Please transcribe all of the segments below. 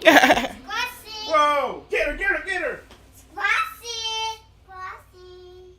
Whoa! Get her! Get her! Get her! Squashy. Squashy.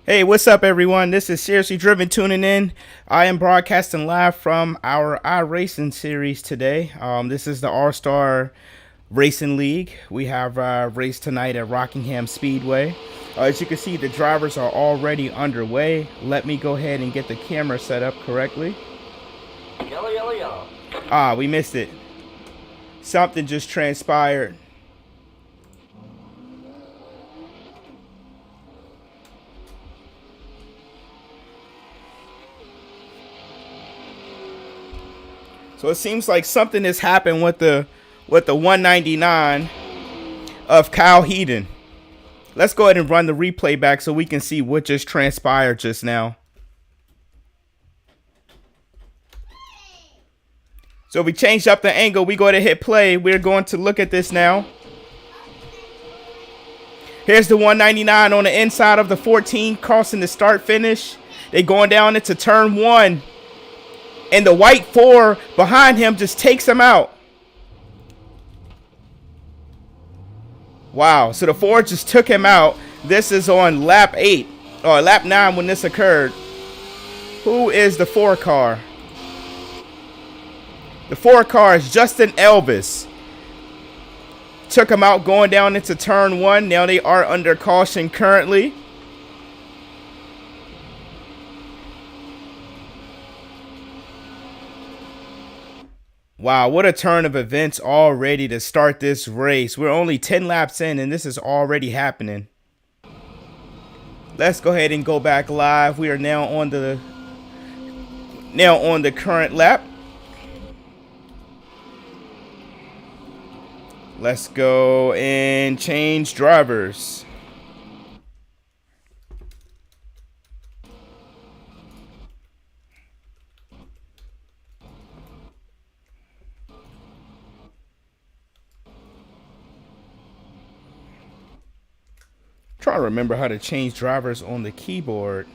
Hey, what's up, everyone? This is Seriously Driven tuning in. I am broadcasting live from our iRacing series today. This is the All-Star Racing League. We have a race tonight at Rockingham Speedway. As you can see, the drivers are already underway. Let me go ahead and get the camera set up correctly. Yellow, yellow, yellow. Ah, we missed it. Something just transpired. So it seems like something has happened with the 199 of Kyle Heaton. Let's go ahead and run the replay back so we can see what just transpired just now. So if we change up the angle, we go to hit play. We're going to look at this now. Here's the 199 on the inside of the 14 crossing the start finish. They going down into turn 1. And the white 4 behind him just takes him out. Wow, so the 4 just took him out. This is on lap 8, or lap 9 when this occurred. Who is the 4 car? The 4 car is Justin Elvis. Took him out going down into turn 1. Now they are under caution currently. Wow, what a turn of events already to start this race. We're only 10 laps in and this is already happening. Let's go ahead and go back live. We are now on the current lap. Let's go and change drivers. Try to remember how to change drivers on the keyboard.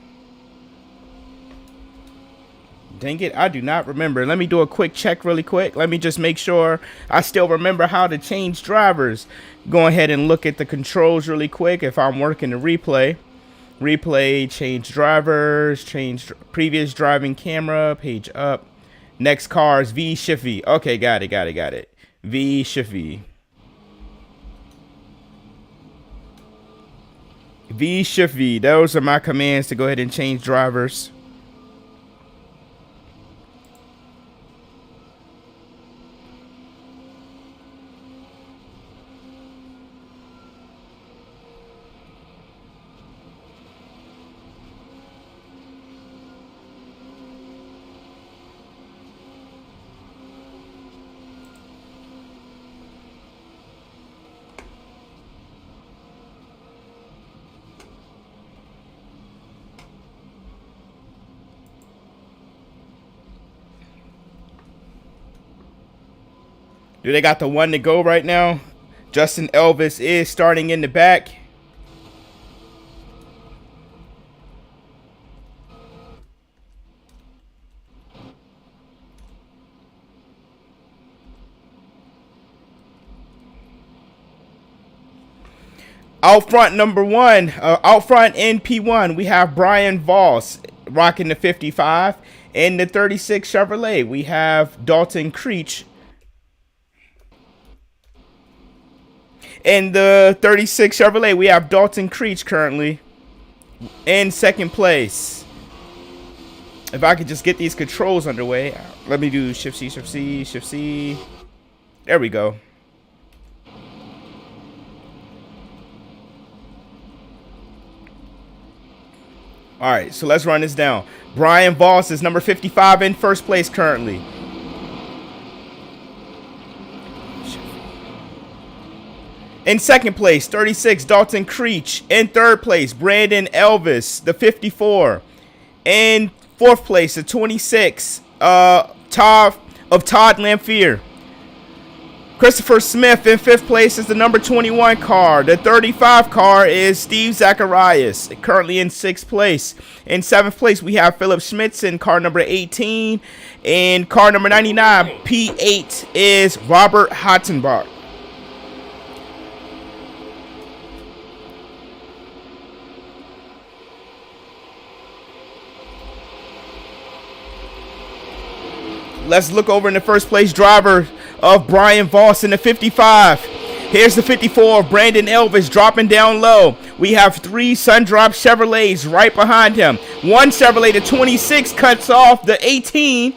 Dang it, I do not remember. Let me do a quick check really quick. Let me just make sure I still remember how to change drivers. Go ahead and look at the controls really quick if I'm working the replay. Replay, change drivers, change previous driving camera, page up. Next cars, V Shift V. Okay, got it. V Shift V. V Shift V. Those are my commands to go ahead and change drivers. Do they got the one to go right now? Justin Elvis is starting in the back. Out front, number one. Out front in P1, we have Brian Voss rocking the 55. In the 36 Chevrolet, we have Dalton Creech. In the 36 Chevrolet, we have Dalton Creech currently in second place. If I could just get these controls underway. Let me do Shift C, Shift C, Shift C. There we go. All right, so let's run this down. Brian Voss is number 55 in first place currently. In second place, 36, Dalton Creech. In third place, Brandon Elvis, the 54. In fourth place, the 26, Todd Lamphere. Christopher Smith in fifth place is the number 21 car. The 35 car is Steve Zacharias, currently in sixth place. In seventh place, we have Philip Schmitz in car number 18. In car number 99, P8 is Robert Hotzenbach. Let's look over in the first place driver of Brian Voss in the 55. Here's the 54 of Brandon Elvis dropping down low. We have three Sundrop Chevrolets right behind him. One Chevrolet, the 26, cuts off the 18.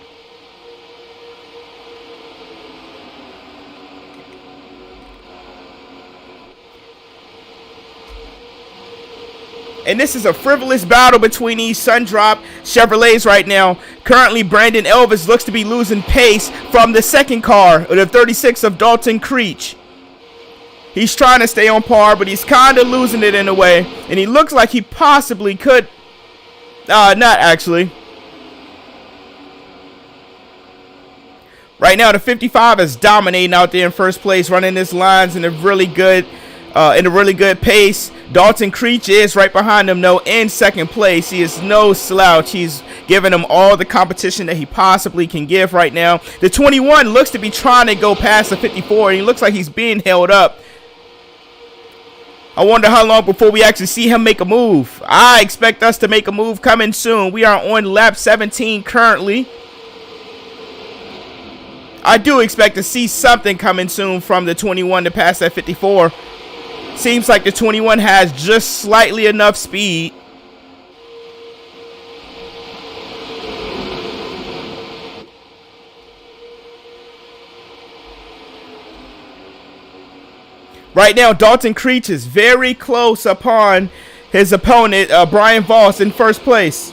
And this is a frivolous battle between these Sundrop Chevrolets right now. Currently, Brandon Elvis looks to be losing pace from the second car, the 36 of Dalton Creech. He's trying to stay on par, but he's kind of losing it in a way. And he looks like he possibly could. Not actually. Right now, the 55 is dominating out there in first place, running his lines in a really good pace. Dalton Creech is right behind him, though, in second place. He is no slouch. He's giving him all the competition that he possibly can give right now. The 21 looks to be trying to go past the 54, and he looks like he's being held up. I wonder how long before we actually see him make a move. I expect us to make a move coming soon. We are on lap 17 currently. I do expect to see something coming soon from the 21 to pass that 54. Seems like the 21 has just slightly enough speed. Right now, Dalton Creech is very close upon his opponent, Brian Voss, in first place.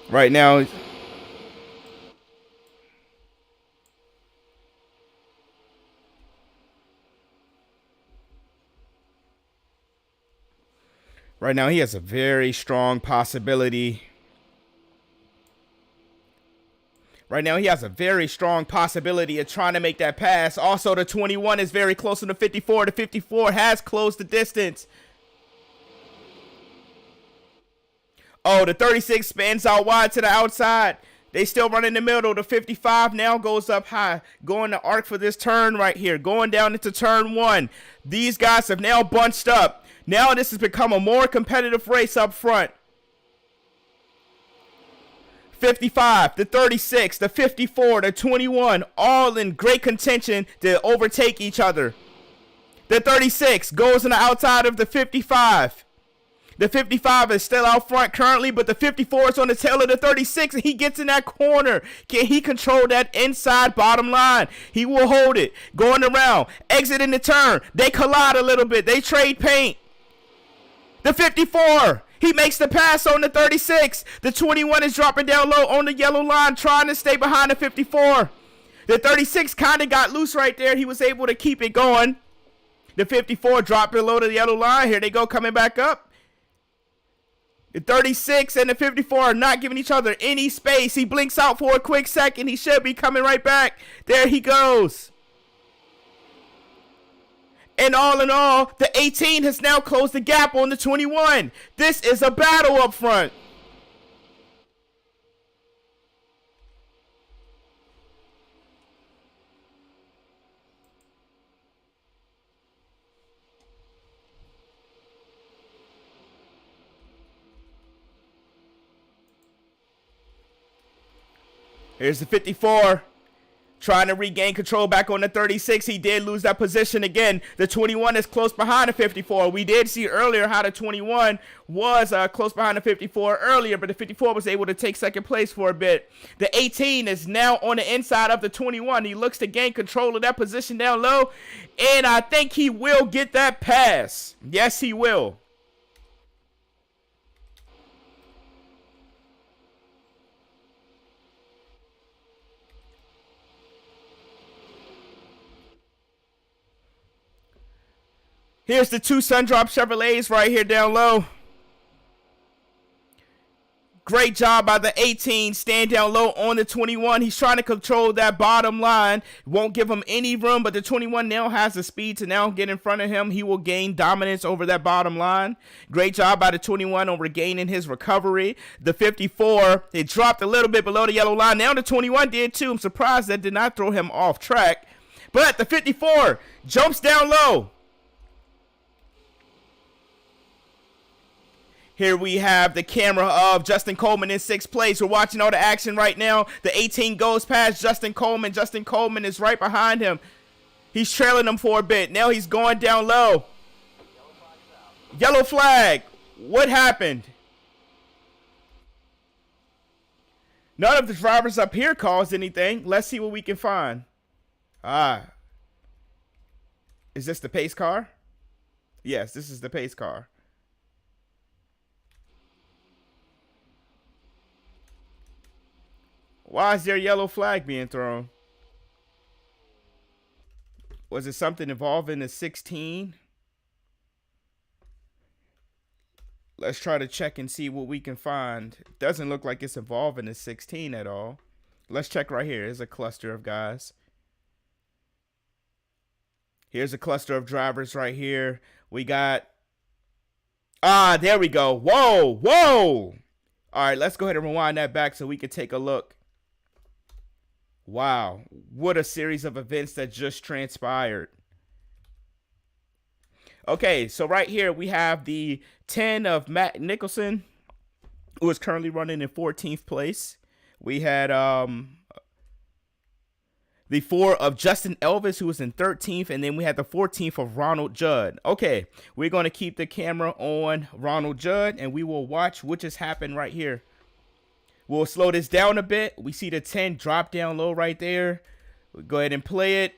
Right now, he has a very strong possibility. Right now, he has a very strong possibility of trying to make that pass. Also, the 21 is very close to the 54. The 54 has closed the distance. Oh, the 36 spans out wide to the outside. They still run in the middle. The 55 now goes up high. Going to arc for this turn right here. Going down into turn one. These guys have now bunched up. Now this has become a more competitive race up front. 55, the 36, the 54, the 21, all in great contention to overtake each other. The 36 goes on the outside of the 55. The 55 is still out front currently, but the 54 is on the tail of the 36, and he gets in that corner. Can he control that inside bottom line? He will hold it. Going around, exiting the turn. They collide a little bit. They trade paint. The 54, he makes the pass on the 36. The 21 is dropping down low on the yellow line, trying to stay behind the 54. The 36 kind of got loose right there. He was able to keep it going. The 54 dropped below the yellow line. Here they go, coming back up. The 36 and the 54 are not giving each other any space. He blinks out for a quick second. He should be coming right back. There he goes. And all in all, the 18 has now closed the gap on the 21. This is a battle up front. Here's the 54. Trying to regain control back on the 36. He did lose that position again. The 21 is close behind the 54. We did see earlier how the 21 was close behind the 54 earlier, but the 54 was able to take second place for a bit. The 18 is now on the inside of the 21. He looks to gain control of that position down low, and I think he will get that pass. Yes, he will. Here's the two Sundrop Chevrolets right here down low. Great job by the 18, staying down low on the 21. He's trying to control that bottom line. Won't give him any room, but the 21 now has the speed to now get in front of him. He will gain dominance over that bottom line. Great job by the 21 on regaining his recovery. The 54, it dropped a little bit below the yellow line. Now the 21 did too. I'm surprised that did not throw him off track. But the 54 jumps down low. Here we have the camera of Justin Coleman in 6th place. We're watching all the action right now. The 18 goes past Justin Coleman. Justin Coleman is right behind him. He's trailing him for a bit. Now he's going down low. Yellow flag. What happened? None of the drivers up here caused anything. Let's see what we can find. Is this the pace car? Yes, this is the pace car. Why is there a yellow flag being thrown? Was it something involving the 16? Let's try to check and see what we can find. It doesn't look like it's involving the 16 at all. Let's check right here. There's a cluster of guys. Here's a cluster of drivers right here. We got... there we go. Whoa, whoa. All right, let's go ahead and rewind that back so we can take a look. Wow, what a series of events that just transpired. Okay, so right here we have the 10 of Matt Nicholson, who is currently running in 14th place. We had the 4 of Justin Elvis, who was in 13th, and then we had the 14th of Ronald Judd. Okay, we're going to keep the camera on Ronald Judd, and we will watch what just happened right here. We'll slow this down a bit. We see the 10 drop down low right there. We'll go ahead and play it.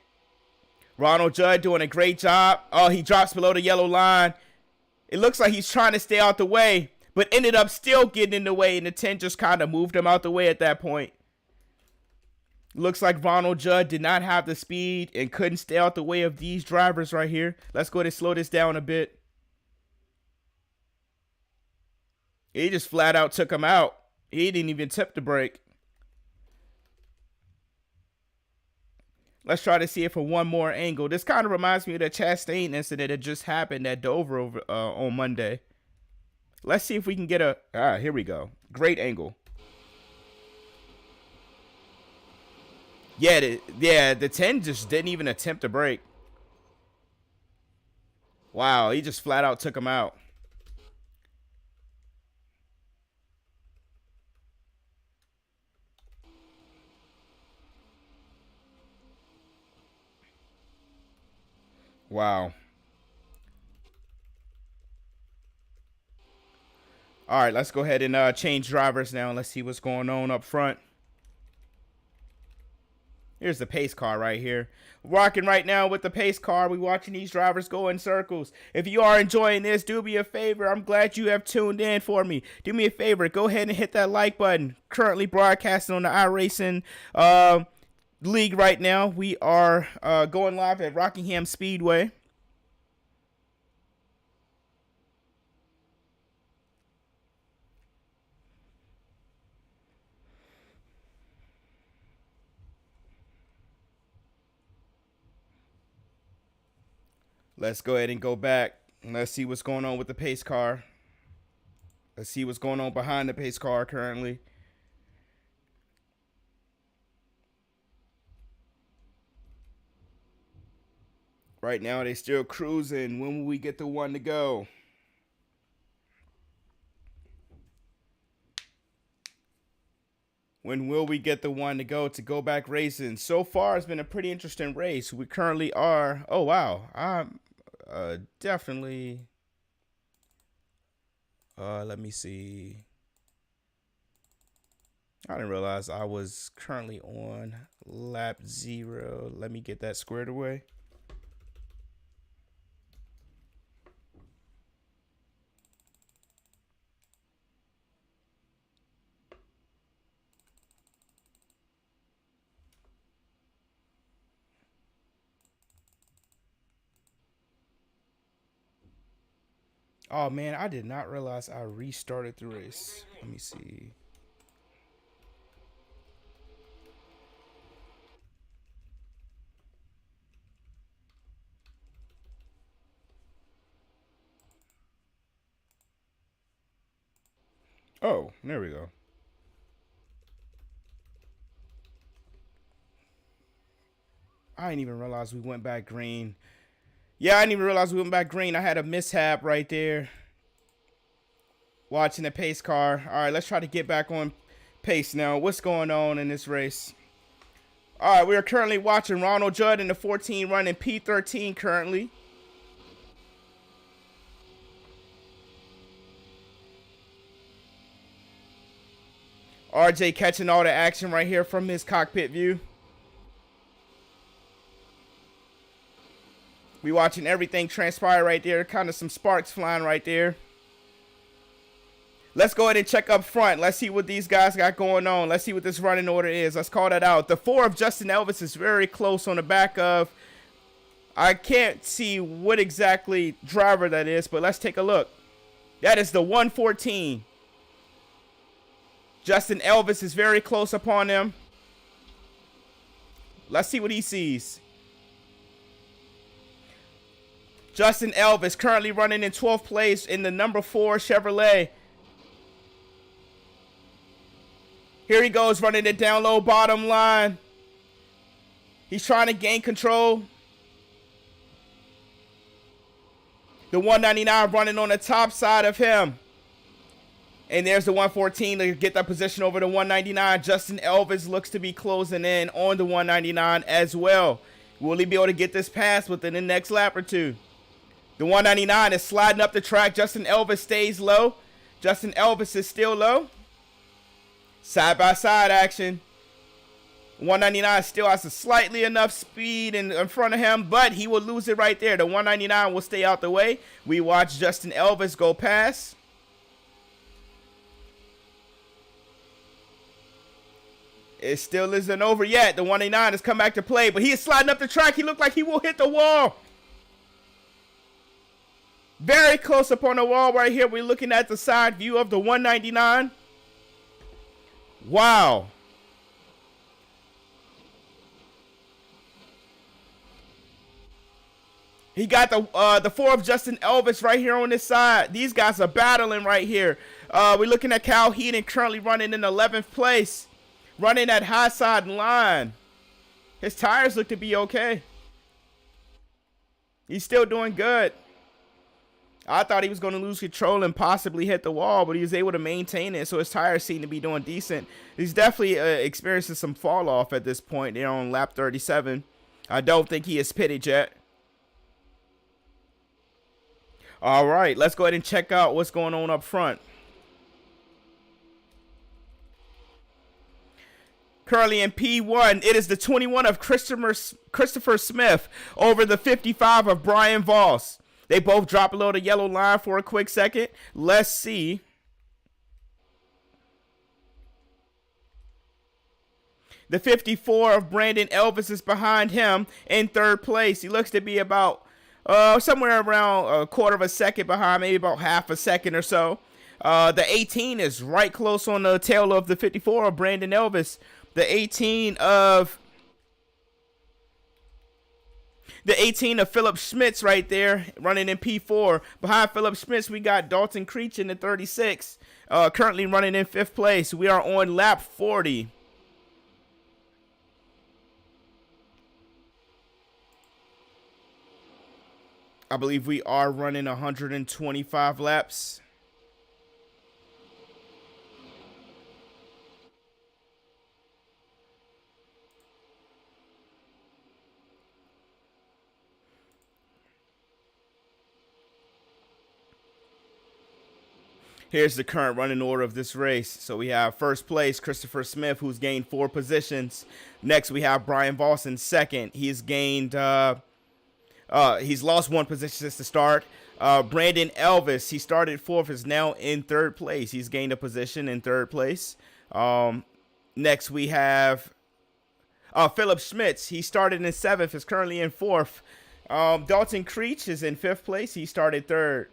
Ronald Judd doing a great job. Oh, he drops below the yellow line. It looks like he's trying to stay out the way, but ended up still getting in the way, and the 10 just kind of moved him out the way at that point. Looks like Ronald Judd did not have the speed and couldn't stay out the way of these drivers right here. Let's go ahead and slow this down a bit. He just flat out took him out. He didn't even tip the brake. Let's try to see it from one more angle. This kind of reminds me of the Chastain incident that just happened at Dover on Monday. Let's see if we can get a... here we go. Great angle. Yeah, the 10 just didn't even attempt to brake. Wow, he just flat out took him out. Wow. All right, let's go ahead and change drivers now. Let's see what's going on up front. Here's the pace car right here. Rocking right now with the pace car. We watching these drivers go in circles. If you are enjoying this, do me a favor. I'm glad you have tuned in for me. Do me a favor. Go ahead and hit that like button. Currently broadcasting on the iRacing league right now. We are going live at Rockingham Speedway. Let's go ahead and go back. Let's see what's going on with the pace car. Let's see what's going on behind the pace car currently. Right now, they still cruising. When will we get the one to go? When will we get the one to go back racing? So far, it's been a pretty interesting race. We currently are. Oh wow, I'm definitely. Let me see. I didn't realize I was currently on lap 0. Let me get that squared away. Oh man, I did not realize I restarted the race. Let me see. Oh, there we go. I didn't even realize we went back green. Yeah, I didn't even realize we went back green. I had a mishap right there. Watching the pace car. All right, let's try to get back on pace now. What's going on in this race? All right, we are currently watching Ronald Judd in the 14 running P13 currently. RJ catching all the action right here from his cockpit view. We watching everything transpire right there. Kind of some sparks flying right there. Let's go ahead and check up front. Let's see what these guys got going on. Let's see what this running order is. Let's call that out. The 4 of Justin Elvis is very close on the back of. I can't see what exactly driver that is, but let's take a look. That is the 114. Justin Elvis is very close upon him. Let's see what he sees. Justin Elvis currently running in 12th place in the number 4 Chevrolet. Here he goes, running it down low, bottom line. He's trying to gain control. The 199 running on the top side of him. And there's the 114 to get that position over the 199. Justin Elvis looks to be closing in on the 199 as well. Will he be able to get this pass within the next lap or two? The 199 is sliding up the track. Justin Elvis stays low. Justin Elvis is still low. Side by side action. 199 still has a slightly enough speed in front of him, but he will lose it right there. The 199 will stay out the way. We watch Justin Elvis go past. It still isn't over yet. The 189 has come back to play, but he is sliding up the track. He looked like he will hit the wall. Very close up on the wall right here. We're looking at the side view of the 199. Wow. He got the 4 of Justin Elvis right here on this side. These guys are battling right here. We're looking at Cal Heaton currently running in 11th place. Running that high side line. His tires look to be okay. He's still doing good. I thought he was going to lose control and possibly hit the wall, but he was able to maintain it, so his tires seem to be doing decent. He's definitely experiencing some fall off at this point. They're on lap 37. I don't think he is pitted yet. All right, let's go ahead and check out what's going on up front. Currently in P1, it is the 21 of Christopher Smith over the 55 of Brian Voss. They both drop below the yellow line for a quick second. Let's see. The 54 of Brandon Elvis is behind him in 3rd place. He looks to be about somewhere around a quarter of a second behind, maybe about half a second or so. The 18 is right close on the tail of the 54 of Brandon Elvis. The 18 of Philip Schmitz right there, running in P4. Behind Philip Schmitz, we got Dalton Creech in the 36, currently running in 5th place. We are on lap 40. I believe we are running 125 laps. Here's the current running order of this race. So we have first place, Christopher Smith, who's gained 4 positions. Next, we have Brian Voss in second. He's gained, he's lost 1 position since the start. Brandon Elvis, he started 4th, is now in 3rd place. He's gained a position in 3rd place. Next, we have Philip Schmitz. He started in 7th, is currently in 4th. Dalton Creech is in 5th place. He started 3rd.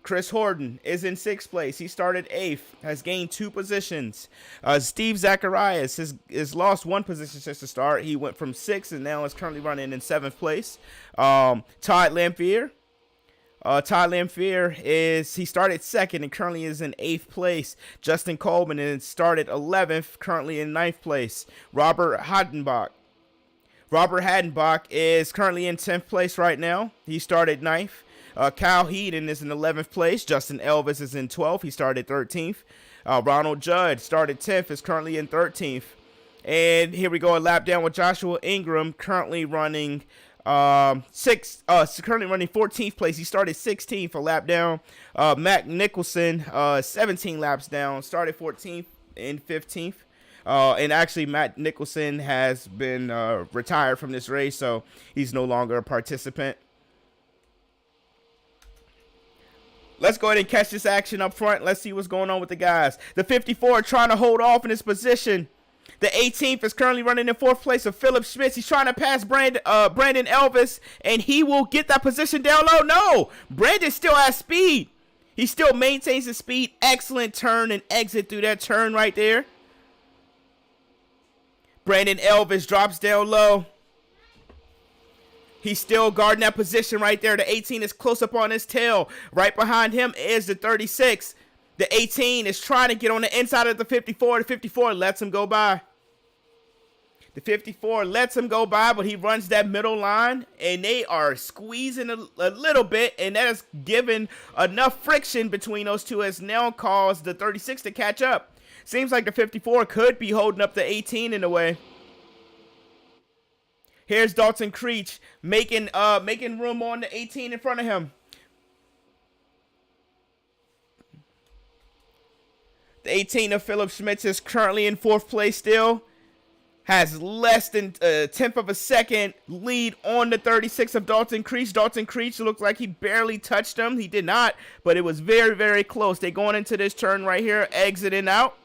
Chris Horton is in 6th place. He started 8th, has gained 2 positions. Steve Zacharias has lost 1 position since the start. He went from 6th and now is currently running in 7th place. Todd Lamphere. He started 2nd and currently is in 8th place. Justin Coleman is started 11th, currently in 9th place. Robert Hadenbach is currently in 10th place right now. He started 9th. Kyle Heaton is in 11th place. Justin Elvis is in 12th. He started 13th. Ronald Judd started 10th, is currently in 13th. And here we go, a lap down with Joshua Ingram, currently running currently running 14th place. He started 16th, a lap down. Matt Nicholson, 17 laps down, started 14th and 15th. And actually, Matt Nicholson has been retired from this race, so he's no longer a participant. Let's go ahead and catch this action up front. Let's see what's going on with the guys. The 54 trying to hold off in his position. The 18th is currently running in 4th place of Philip Schmitz. He's trying to pass Brandon Elvis, and he will get that position down low. No, Brandon still has speed. He still maintains his speed. Excellent turn and exit through that turn right there. Brandon Elvis drops down low. He's still guarding that position right there. The 18 is close up on his tail. Right behind him is the 36. The 18 is trying to get on the inside of the 54. The 54 lets him go by. The 54 lets him go by, but he runs that middle line, and they are squeezing a little bit, and that has given enough friction between those two as now caused the 36 to catch up. Seems like the 54 could be holding up the 18 in a way. Here's Dalton Creech making room on the 18 in front of him. The 18 of Philip Schmitz is currently in 4th place still. Has less than a 10th of a second lead on the 36 of Dalton Creech. Dalton Creech looks like he barely touched him. He did not, but it was very, very close. They're going into this turn right here, exiting out.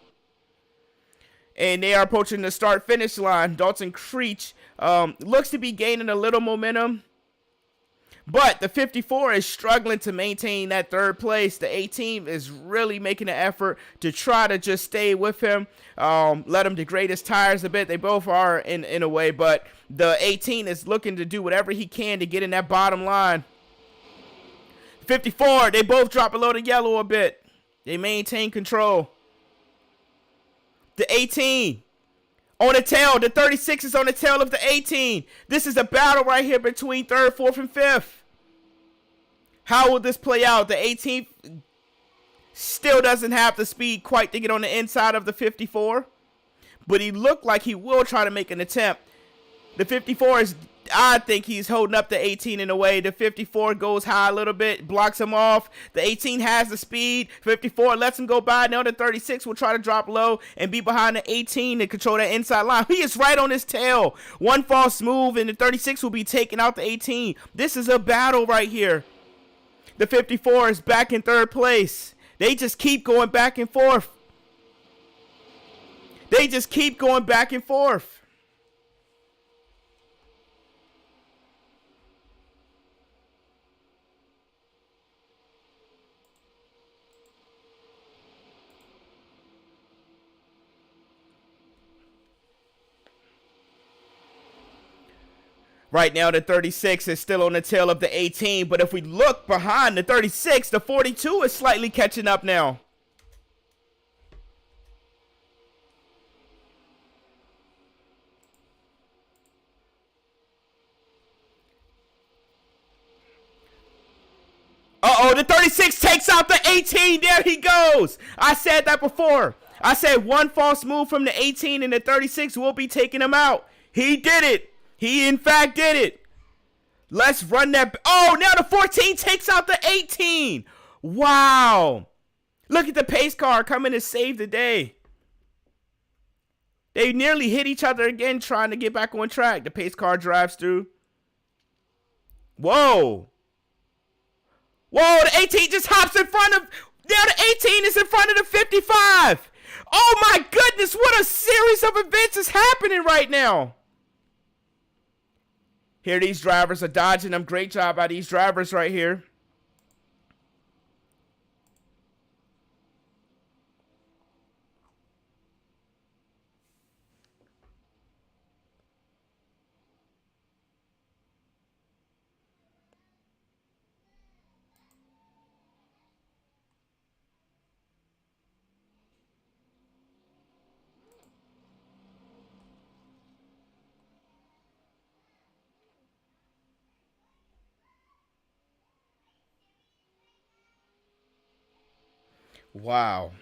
And they are approaching the start-finish line. Dalton Creech looks to be gaining a little momentum. But the 54 is struggling to maintain that 3rd place. The 18 is really making an effort to try to just stay with him. Let him degrade his tires a bit. They both are in a way. But the 18 is looking to do whatever he can to get in that bottom line. 54, they both drop below the yellow a bit. They maintain control. The 18 on the tail. The 36 is on the tail of the 18. This is a battle right here between 3rd, 4th, and 5th. How will this play out? The 18th still doesn't have the speed quite to get on the inside of the 54. But he looked like he will try to make an attempt. The 54 is, I think he's holding up the 18 in a way. The 54 goes high a little bit, blocks him off. The 18 has the speed. 54 lets him go by. Now the 36 will try to drop low and be behind the 18 to control that inside line. He is right on his tail. One false move and the 36 will be taking out the 18. This is a battle right here. The 54 is back in 3rd place. They just keep going back and forth. They just keep going back and forth. Right now, the 36 is still on the tail of the 18, but if we look behind the 36, the 42 is slightly catching up now. Uh-oh, the 36 takes out the 18. There he goes. I said that before. I said one false move from the 18 and the 36 will be taking him out. He did it. He, in fact, did it. Let's run that. Oh, now the 14 takes out the 18. Wow. Look at the pace car coming to save the day. They nearly hit each other again trying to get back on track. The pace car drives through. Whoa. Whoa, the 18 just hops in front of... Now the 18 is in front of the 55. Oh my goodness, what a series of events is happening right now. Here these drivers are dodging them. Great job by these drivers right here. Wow.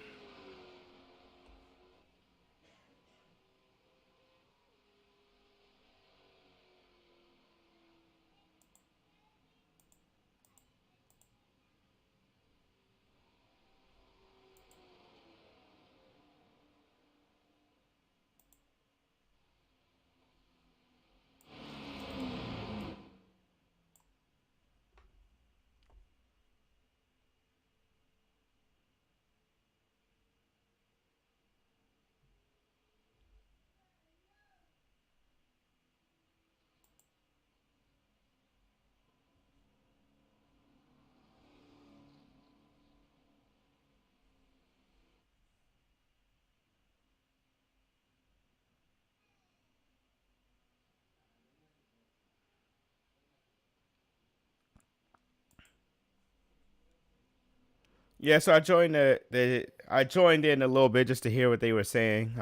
Yeah, so I joined I joined in a little bit just to hear what they were saying.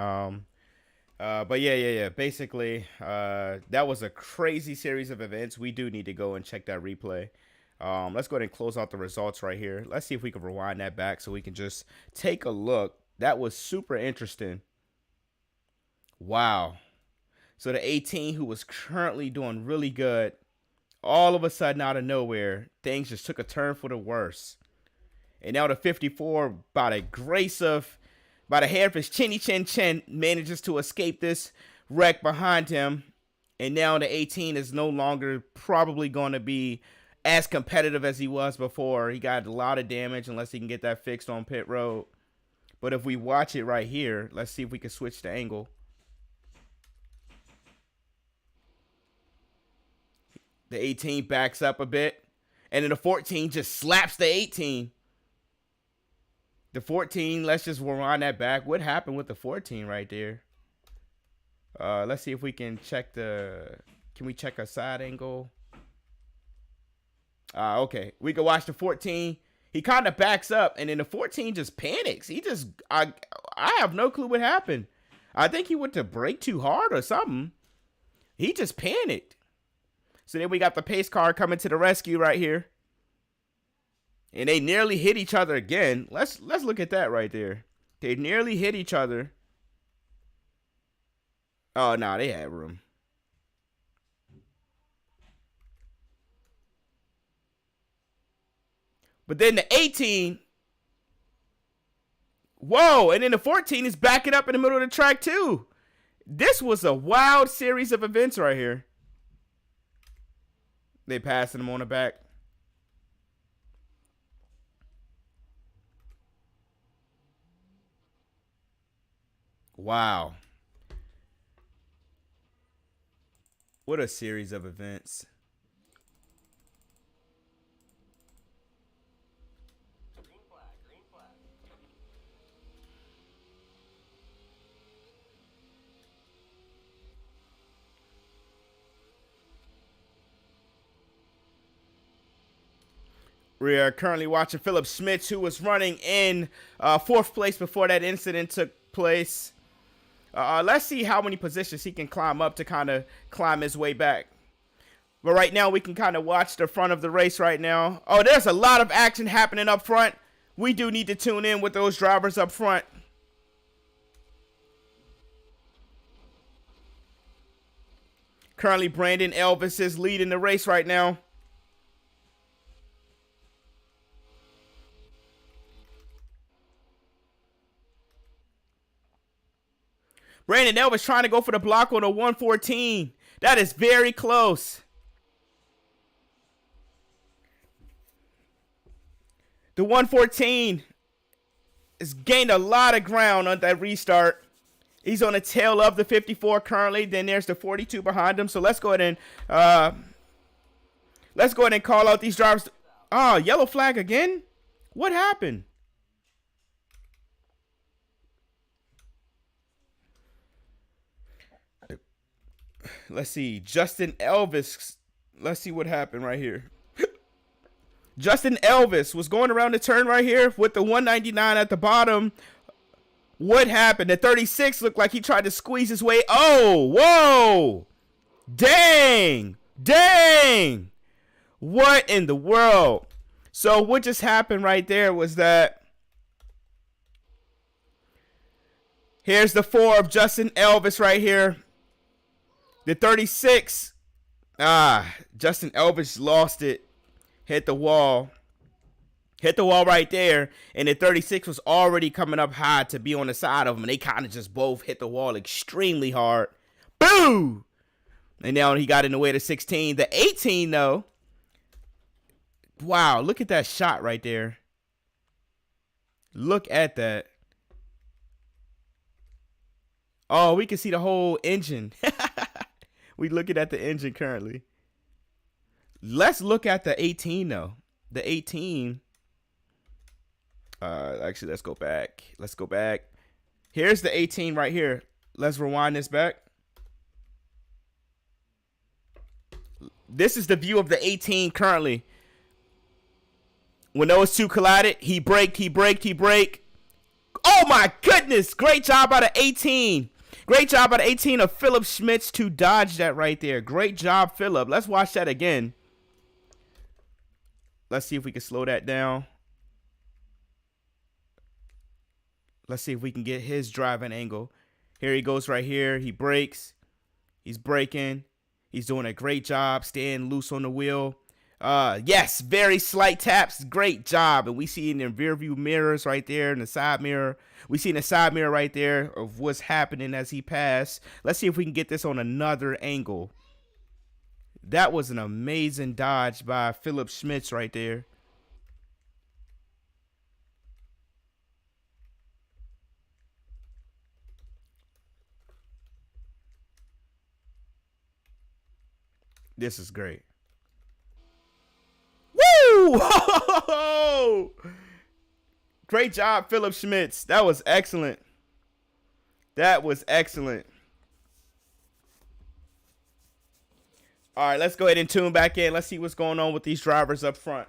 But yeah. Basically, that was a crazy series of events. We do need to go and check that replay. Let's go ahead and close out the results right here. Let's see if we can rewind that back so we can just take a look. That was super interesting. Wow. So the 18, who was currently doing really good, all of a sudden out of nowhere, things just took a turn for the worse. And now the 54, by the hair of his chinny chin, manages to escape this wreck behind him. And now the 18 is no longer probably going to be as competitive as he was before. He got a lot of damage unless he can get that fixed on pit road. But if we watch it right here, let's see if we can switch the angle. The 18 backs up a bit. And then the 14 just slaps the 18. The 14, let's just rewind that back. What happened with the 14 right there? Let's see if we can check can we check a side angle? Okay. We can watch the 14. He kind of backs up, and then the 14 just panics. I have no clue what happened. I think he went to brake too hard or something. He just panicked. So then we got the pace car coming to the rescue right here. And they nearly hit each other again. Let's look at that right there. They nearly hit each other. Oh, no, they had room. But then the 18. Whoa, and then the 14 is backing up in the middle of the track too. This was a wild series of events right here. They passing him on the back. Wow. What a series of events. Green flag, green flag. We are currently watching Philip Schmitz, who was running in fourth place before that incident took place. Let's see how many positions he can climb up to kind of climb his way back. But right now, we can kind of watch the front of the race right now. Oh, there's a lot of action happening up front. We do need to tune in with those drivers up front. Currently, Brandon Elvis is leading the race right now. Brandon Elvis trying to go for the block on a 114. That is very close. The 114 has gained a lot of ground on that restart. He's on the tail of the 54 currently. Then there's the 42 behind him. So let's go ahead and call out these drivers. Oh, yellow flag again? What happened? Let's see. Justin Elvis. Let's see what happened right here. Justin Elvis was going around the turn right here with the 199 at the bottom. What happened? The 36 looked like he tried to squeeze his way. Oh, whoa. Dang. Dang. What in the world? So what just happened right there was that here's the 4 of Justin Elvis right here. The 36. Justin Elvis lost it. Hit the wall. Hit the wall right there. And the 36 was already coming up high to be on the side of him. And they kind of just both hit the wall extremely hard. Boo! And now he got in the way of the 16. The 18, though. Wow, look at that shot right there. Look at that. Oh, we can see the whole engine. We looking at the engine currently. Let's look at the 18 though. The 18. Actually, let's go back. Let's go back. Here's the 18 right here. Let's rewind this back. This is the view of the 18 currently. When those two collided, he braked. Oh my goodness! Great job out of 18. Great job out of 18 of Philip Schmitz to dodge that right there. Great job, Philip. Let's watch that again. Let's see if we can slow that down. Let's see if we can get his driving angle. Here he goes right here. He brakes. He's braking. He's doing a great job staying loose on the wheel. Yes, very slight taps. Great job. And we see in the rear view mirrors right there in the side mirror. We see in the side mirror right there of what's happening as he passed. Let's see if we can get this on another angle. That was an amazing dodge by Philip Schmitz right there. This is great. Woo! Great job, Philip Schmitz. That was excellent. That was excellent. All right, let's go ahead and tune back in. Let's see what's going on with these drivers up front.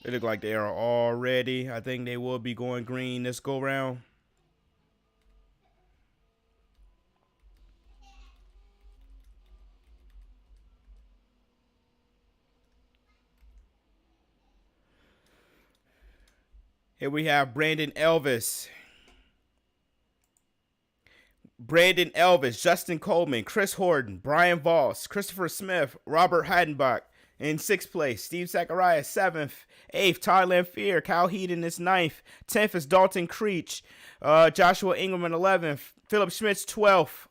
They look like they are all ready. I think they will be going green this go round. Here we have Brandon Elvis. Justin Coleman, Chris Horton, Brian Voss, Christopher Smith, Robert Heidenbach. In 6th place, Steve Zacharias, 7th. 8th, Todd Lamphere. Kyle Heaton is 9th. 10th is Dalton Creech. Joshua Ingram in 11th. Philip Schmitz, 12th.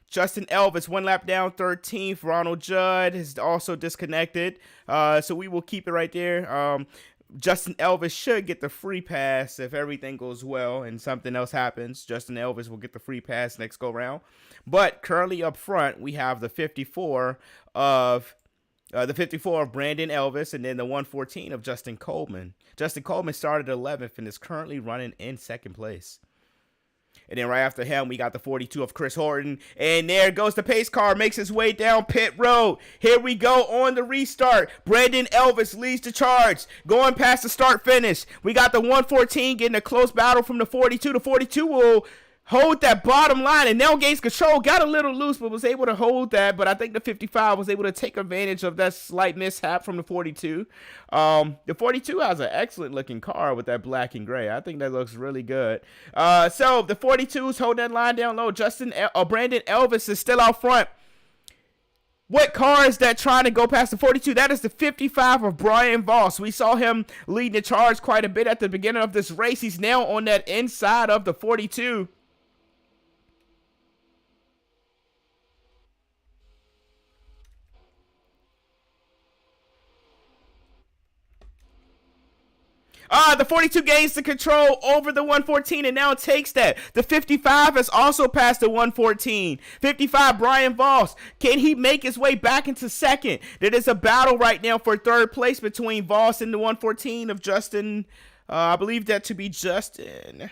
Justin Elvis, 1 lap down, 13th. Ronald Judd is also disconnected. So we will keep it right there. Justin Elvis should get the free pass if everything goes well and something else happens. Justin Elvis will get the free pass next go round. But currently up front, we have the 54 of Brandon Elvis, and then the 114 of Justin Coleman. Justin Coleman started 11th and is currently running in 2nd place. And then right after him, we got the 42 of Chris Horton. And there goes the pace car, makes his way down pit road. Here we go on the restart. Brandon Elvis leads the charge, going past the start finish. We got the 114 getting a close battle from the 42. The 42 will hold that bottom line and now gains control. Got a little loose, but was able to hold that. But I think the 55 was able to take advantage of that slight mishap from the 42. The 42 has an excellent looking car with that black and gray. I think that looks really good. So the 42s hold that line down low. Brandon Elvis is still out front. What car is that trying to go past the 42? That is the 55 of Brian Voss. We saw him leading the charge quite a bit at the beginning of this race. He's now on that inside of the 42. The 42 gains the control over the 114 and now takes that. The 55 has also passed the 114. 55, Brian Voss. Can he make his way back into second? There is a battle right now for third place between Voss and the 114 of Justin. I believe that to be Justin.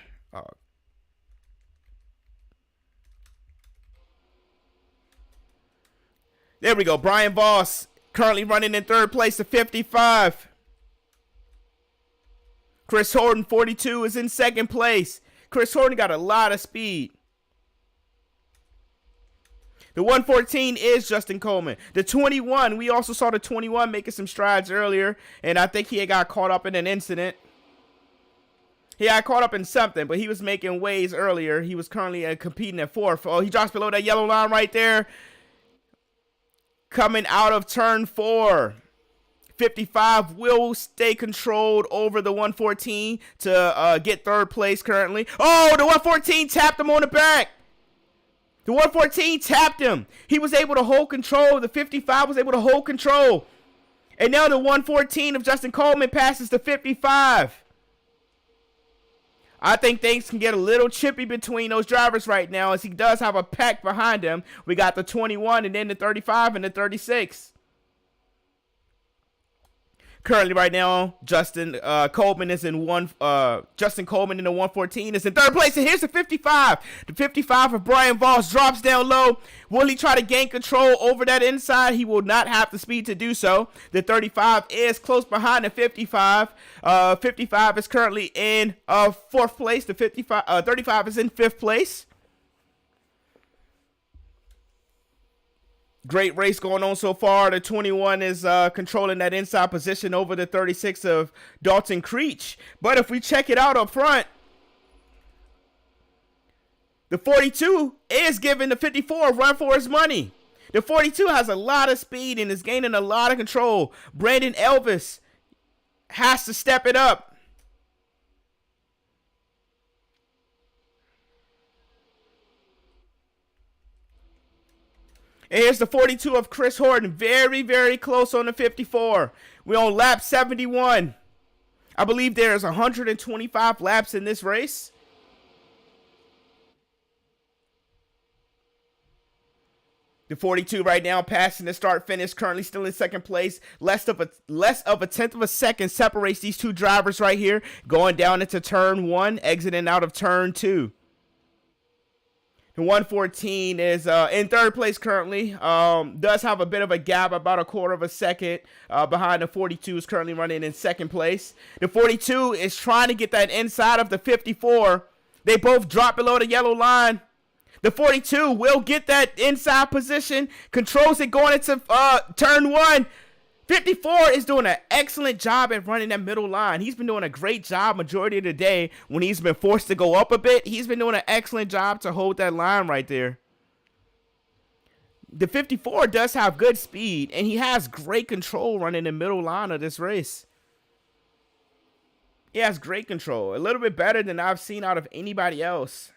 There we go. Brian Voss currently running in third place, the 55. Chris Horton, 42, is in second place. Chris Horton got a lot of speed. The 114 is Justin Coleman. The 21, we also saw the 21 making some strides earlier, and I think he had got caught up in an incident. He got caught up in something, but he was making waves earlier. He was currently competing at fourth. Oh, he drops below that yellow line right there. Coming out of turn 4. 55 will stay controlled over the 114 to get third place currently. Oh, the 114 tapped him on the back. The 114 tapped him. He was able to hold control. The 55 was able to hold control. And now the 114 of Justin Coleman passes the 55. I think things can get a little chippy between those drivers right now as he does have a pack behind him. We got the 21 and then the 35 and the 36. Currently, right now, Justin Coleman is in Justin Coleman in the 114 is in third place, and here's the 55. The 55 of Brian Voss drops down low. Will he try to gain control over that inside? He will not have the speed to do so. The 35 is close behind the 55. 55 is currently in fourth place. The 35 is in fifth place. Great race going on so far. The 21 is controlling that inside position over the 36 of Dalton Creech. But if we check it out up front, the 42 is giving the 54 a run for his money. The 42 has a lot of speed and is gaining a lot of control. Brandon Elvis has to step it up. And here's the 42 of Chris Horton. Very, very close on the 54. We're on lap 71. I believe there's 125 laps in this race. The 42 right now passing the start finish, currently still in second place. Less of a tenth of a second separates these two drivers right here. Going down into turn 1, exiting out of turn 2. The 114 is in third place currently. Does have a bit of a gap, about a quarter of a second behind the 42 is currently running in second place. The 42 is trying to get that inside of the 54. They both drop below the yellow line. The 42 will get that inside position, controls it going into turn 1. 54 is doing an excellent job at running that middle line. He's been doing a great job majority of the day. When he's been forced to go up a bit, he's been doing an excellent job to hold that line right there. The 54 does have good speed, and he has great control running the middle line of this race. He has great control, a little bit better than I've seen out of anybody else.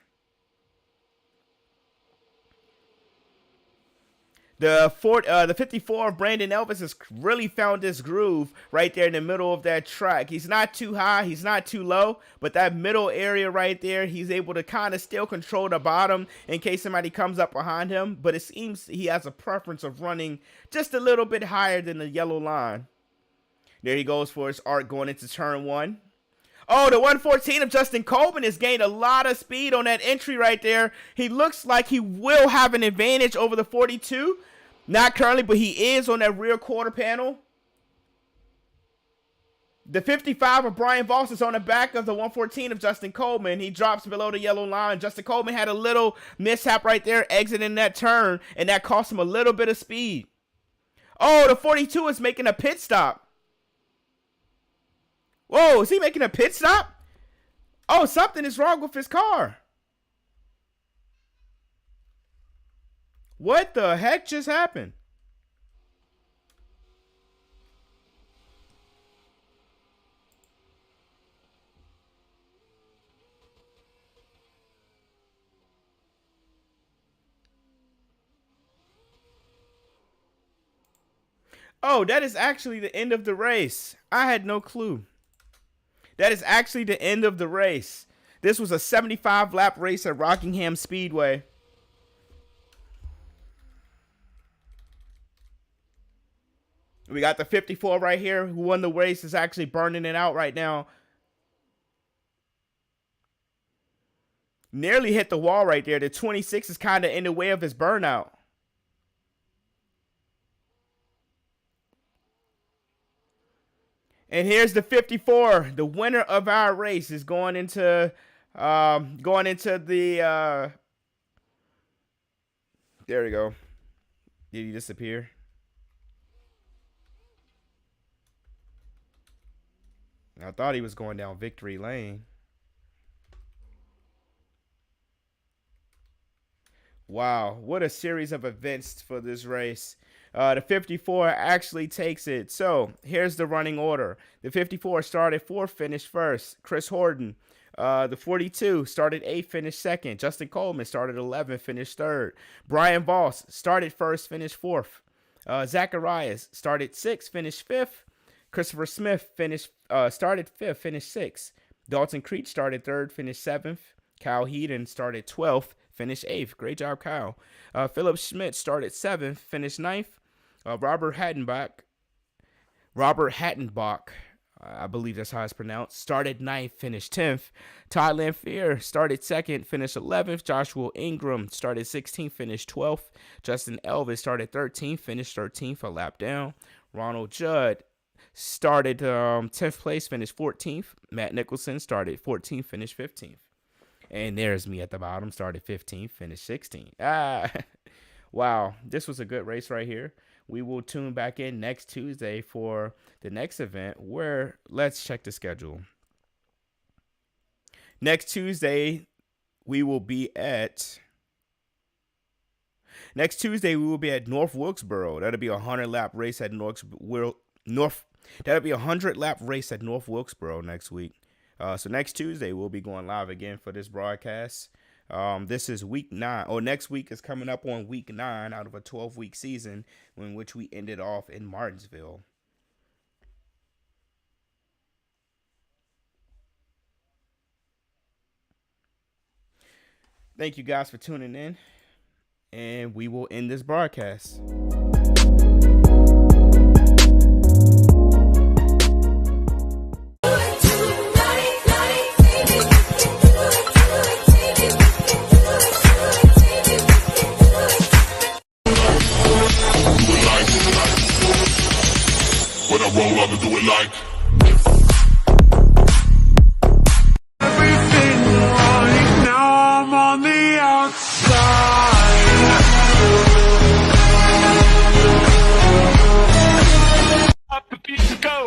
The 54 of Brandon Elvis has really found this groove right there in the middle of that track. He's not too high, he's not too low, but that middle area right there, he's able to kind of still control the bottom in case somebody comes up behind him. But it seems he has a preference of running just a little bit higher than the yellow line. There he goes for his arc going into turn 1. Oh, the 114 of Justin Coleman has gained a lot of speed on that entry right there. He looks like he will have an advantage over the 42. Not currently, but he is on that rear quarter panel. The 55 of Brian Voss is on the back of the 114 of Justin Coleman. He drops below the yellow line. Justin Coleman had a little mishap right there exiting that turn, and that cost him a little bit of speed. Oh, the 42 is making a pit stop. Whoa, is he making a pit stop? Oh, something is wrong with his car. What the heck just happened? Oh, that is actually the end of the race. I had no clue. That is actually the end of the race. This was a 75 lap race at Rockingham Speedway. We got the 54 right here who won the race, is actually burning it out right now. Nearly hit the wall right there. The 26 is kind of in the way of his burnout. And here's the 54. The winner of our race is going into the there we go. Did he disappear? I thought he was going down victory lane. Wow, what a series of events for this race. The 54 actually takes it. So here's the running order. The 54 started 4th, finished 1st. Chris Horton. The 42 started 8th, finished 2nd. Justin Coleman started 11th, finished 3rd. Brian Voss started 1st, finished 4th. Zacharias started 6th, finished 5th. Christopher Smith started 5th, finished 6th. Dalton Creech started 3rd, finished 7th. Kyle Heaton started 12th, finished 8th. Great job, Kyle. Philip Schmidt started 7th, finished 9th. Robert Hattenbach, I believe that's how it's pronounced, started 9th, finished 10th. Todd Lamphere started 2nd, finished 11th. Joshua Ingram started 16th, finished 12th. Justin Elvis started 13th, finished 13th, a lap down. Ronald Judd started 10th place, finished 14th. Matt Nicholson started 14th, finished 15th. And there's me at the bottom, started 15th, finished 16th. Wow, this was a good race right here. We will tune back in next Tuesday for the next event where, let's check the schedule. Next Tuesday, we will be at North Wilkesboro. That'll be a 100-lap race at That'll be a 100-lap race at North Wilkesboro next week. So next Tuesday, we'll be going live again for this broadcast. This is week 9, or next week is coming up on week 9 out of a 12-week season in which we ended off in Martinsville. Thank you guys for tuning in, and we will end this broadcast. Roll up and do it like everything right now. I'm on the outside. Up the beat to go.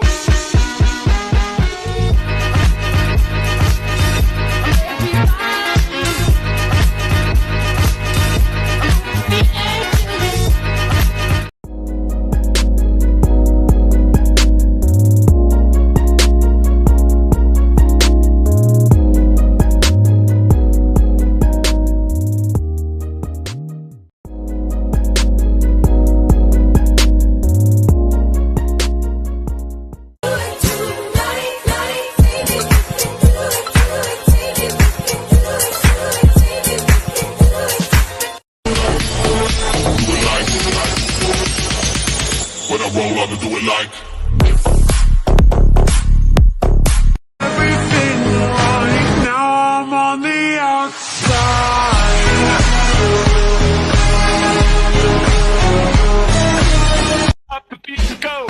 Roll up and do it like everything right now. I'm on the outside. Up the beat to go.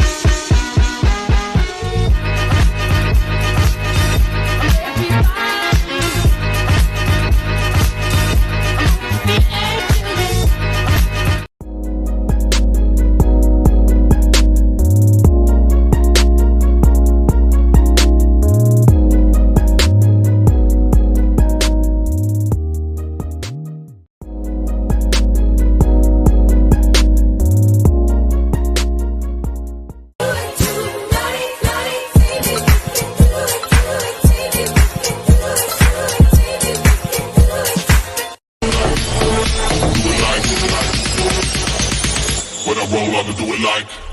I'ma do it like